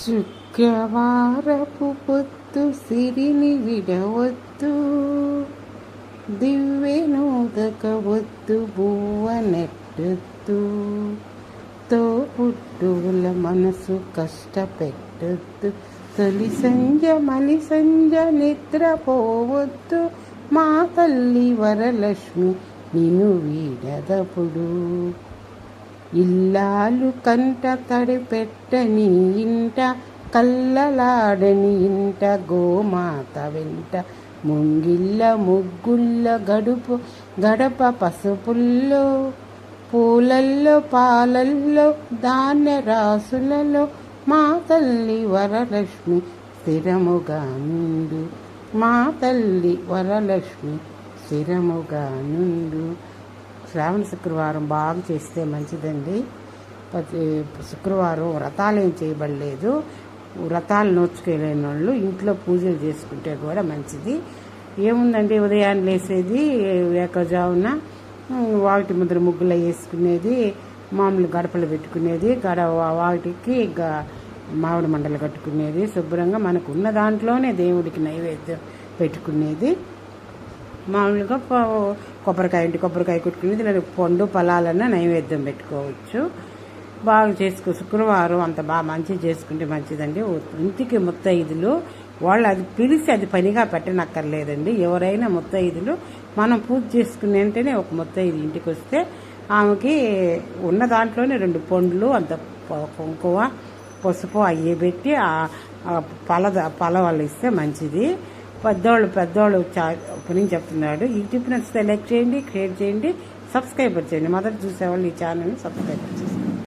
శుక్రవారపు పొత్తు సిరిని విడవద్దు, దివ్వెనోదకవద్దు, బువ్వ నెట్టొద్దు, తోబుట్టువుల మనసు కష్టపెట్టొద్దు, తొలి సంజ మలి సంజ నిద్రపోవద్దు, మా తల్లి వరలక్ష్మి నిన్ను వీడదపుడు. ఇల్లాలు కంట తడిపెట్టని ఇంట, కల్లలాడని ఇంట, గోమాత వెంట ముంగిళ్ళ ముగ్గుళ్ళ గడప పసుపుల్లో, పూలల్లో పాలల్లో ధాన్య రాసులలో మా తల్లి వరలక్ష్మి స్థిరముగా నుండు, మా తల్లి వరలక్ష్మి స్థిరముగా నుండు. శ్రావణ శుక్రవారం బాగా చేస్తే మంచిదండి. ప్రతి శుక్రవారం వ్రతాలు ఏం చేయబడలేదు. వ్రతాలు నోచుకోలేని వాళ్ళు ఇంట్లో పూజలు చేసుకుంటే కూడా మంచిది. ఏముందండి, ఉదయాన్నే లేసేది, ఏకజామున వాటి ముద్ర ముగ్గులు వేసుకునేది, మామూలు గడపలు పెట్టుకునేది, వాటికి మామిడి మండలు కట్టుకునేది, శుభ్రంగా మనకు ఉన్న దాంట్లోనే దేవుడికి నైవేద్యం పెట్టుకునేది. మామూలుగా కొబ్బరికాయ కొట్టుకునేది, లేదా పండు ఫలాలన్నా నైవేద్యం పెట్టుకోవచ్చు. బాగా శుక్రవారం అంత బాగా మంచిగా చేసుకుంటే మంచిదండి. ఇంటికి ముత్తైదులు వాళ్ళు అది పిలిచి అది పనిగా పెట్టనక్కర్లేదండి. ఎవరైనా ముత్తైదులు మనం పూజ చేసుకునే వెంటనే ఒక ముత్తైదు ఇంటికి వస్తే ఆమెకి ఉన్న దాంట్లోనే 2 పండ్లు, అంత కుంకుమ పసుపు అయ్యి పెట్టి పల వాళ్ళు ఇస్తే మంచిది. పెద్దోళ్ళు పని చెప్తున్నాడు. ఈ టిప్ నచ్చితే లైక్ చేయండి, షేర్ చేయండి, సబ్స్క్రైబర్ చేయండి. మొదట చూసేవాళ్ళు ఈ ఛానల్ని సబ్స్క్రైబర్ చేయండి.